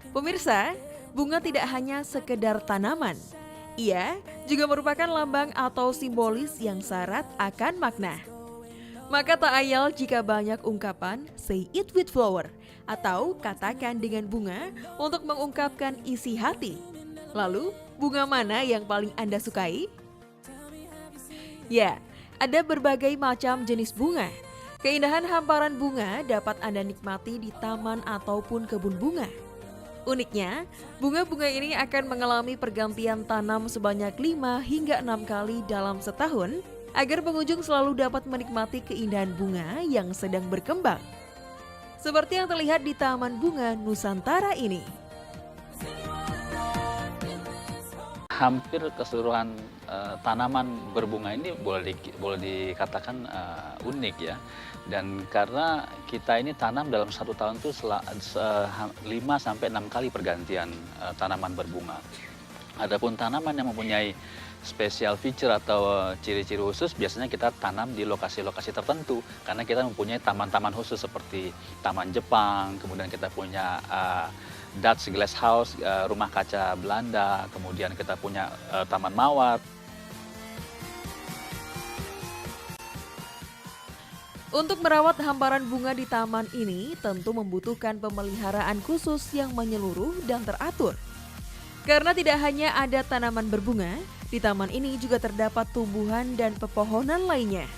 Pemirsa, bunga tidak hanya sekedar tanaman. Ia juga merupakan lambang atau simbolis yang syarat akan makna. Maka tak ayal jika banyak ungkapan say it with flower atau katakan dengan bunga untuk mengungkapkan isi hati. Lalu, bunga mana yang paling Anda sukai? Ya, ada berbagai macam jenis bunga. Keindahan hamparan bunga dapat Anda nikmati di taman ataupun kebun bunga. Uniknya, bunga-bunga ini akan mengalami pergantian tanam sebanyak 5 hingga 6 kali dalam setahun agar pengunjung selalu dapat menikmati keindahan bunga yang sedang berkembang. Seperti yang terlihat di Taman Bunga Nusantara ini. Hampir keseluruhan tanaman berbunga ini boleh dikatakan unik ya. Dan karena kita ini tanam dalam satu tahun itu 5 sampai 6 kali pergantian tanaman berbunga. Adapun tanaman yang mempunyai special feature atau ciri-ciri khusus biasanya kita tanam di lokasi-lokasi tertentu karena kita mempunyai taman-taman khusus seperti Taman Jepang, kemudian kita punya Dutch Glass House, rumah kaca Belanda, kemudian kita punya Taman Mawar. Untuk merawat hamparan bunga di taman ini tentu membutuhkan pemeliharaan khusus yang menyeluruh dan teratur. Karena tidak hanya ada tanaman berbunga, di taman ini juga terdapat tumbuhan dan pepohonan lainnya.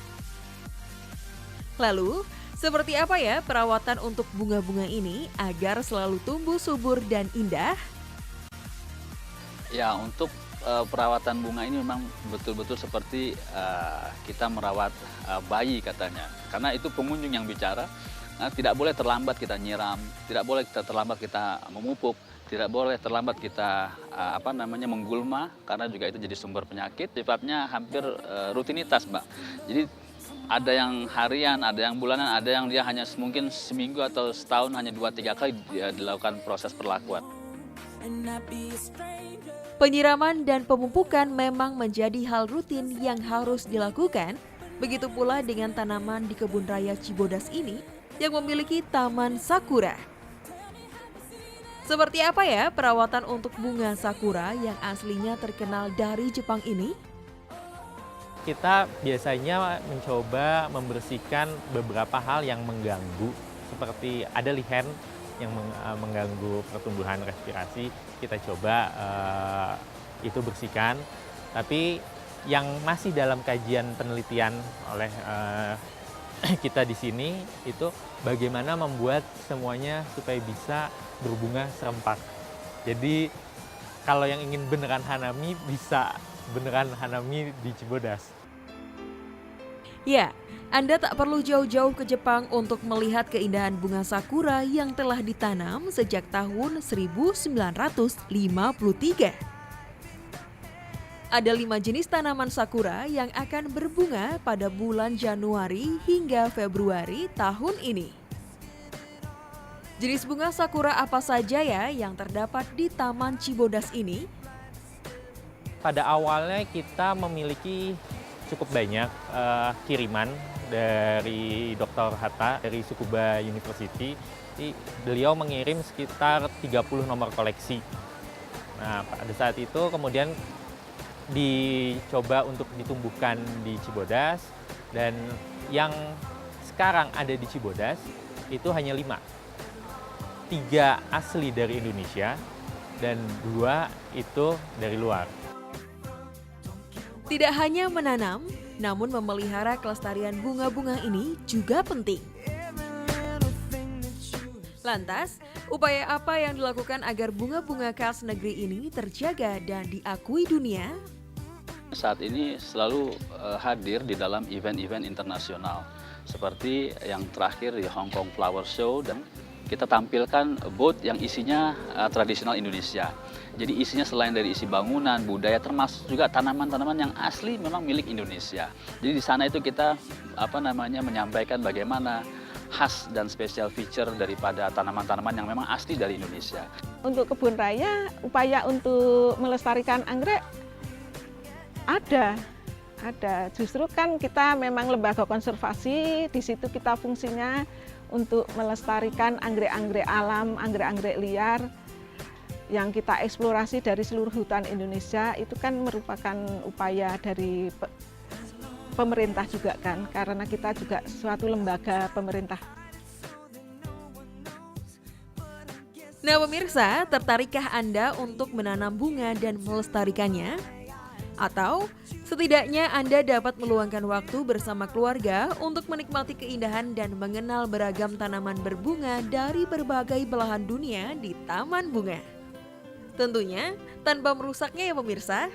Lalu, seperti apa ya perawatan untuk bunga-bunga ini agar selalu tumbuh subur dan indah? Ya, untuk perawatan bunga ini memang betul-betul seperti kita merawat bayi katanya. Karena itu pengunjung yang bicara, tidak boleh terlambat kita nyiram, tidak boleh terlambat kita memupuk, tidak boleh terlambat kita menggulma karena juga itu jadi sumber penyakit. Sifatnya hampir rutinitas, Mbak. Jadi ada yang harian, ada yang bulanan, ada yang dia hanya mungkin seminggu atau setahun hanya 2-3 kali dilakukan proses perlakuan. Penyiraman dan pemupukan memang menjadi hal rutin yang harus dilakukan. Begitu pula dengan tanaman di Kebun Raya Cibodas ini yang memiliki taman sakura. Seperti apa ya perawatan untuk bunga sakura yang aslinya terkenal dari Jepang ini? Kita biasanya mencoba membersihkan beberapa hal yang mengganggu, seperti ada lihen yang mengganggu pertumbuhan respirasi, kita coba itu bersihkan. Tapi yang masih dalam kajian penelitian oleh kita di sini itu bagaimana membuat semuanya supaya bisa berbunga serempak. Jadi kalau yang ingin beneran hanami bisa beneran hanami di Cibodas. Ya, Anda tak perlu jauh-jauh ke Jepang untuk melihat keindahan bunga sakura yang telah ditanam sejak tahun 1953. Ada 5 jenis tanaman sakura yang akan berbunga pada bulan Januari hingga Februari tahun ini. Jenis bunga sakura apa saja ya yang terdapat di Taman Cibodas ini? Pada awalnya kita memiliki cukup banyak kiriman dari Dr. Hatta dari Tsukuba University. Beliau mengirim sekitar 30 nomor koleksi. Nah, pada saat itu kemudian dicoba untuk ditumbuhkan di Cibodas, dan yang sekarang ada di Cibodas itu hanya 5. 3 asli dari Indonesia dan 2 itu dari luar. Tidak hanya menanam, namun memelihara kelestarian bunga-bunga ini juga penting. Lantas, upaya apa yang dilakukan agar bunga-bunga khas negeri ini terjaga dan diakui dunia? Saat ini selalu hadir di dalam event-event internasional. Seperti yang terakhir di Hong Kong Flower Show, dan kita tampilkan booth yang isinya tradisional Indonesia. Jadi isinya selain dari isi bangunan, budaya, termasuk juga tanaman-tanaman yang asli memang milik Indonesia. Jadi di sana itu kita menyampaikan bagaimana khas dan special feature daripada tanaman-tanaman yang memang asli dari Indonesia. Untuk kebun raya, upaya untuk melestarikan anggrek ada. Justru kan kita memang lembaga konservasi, di situ kita fungsinya untuk melestarikan anggrek-anggrek alam, anggrek-anggrek liar yang kita eksplorasi dari seluruh hutan Indonesia. Itu kan merupakan upaya dari pemerintah juga kan, karena kita juga suatu lembaga pemerintah. Nah pemirsa, tertarikkah Anda untuk menanam bunga dan melestarikannya? Atau setidaknya Anda dapat meluangkan waktu bersama keluarga untuk menikmati keindahan dan mengenal beragam tanaman berbunga dari berbagai belahan dunia di Taman Bunga. Tentunya tanpa merusaknya ya pemirsa.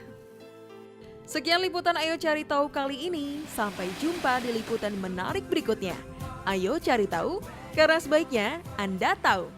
Sekian liputan Ayo Cari Tahu kali ini. Sampai jumpa di liputan menarik berikutnya. Ayo cari tahu, karena sebaiknya Anda tahu.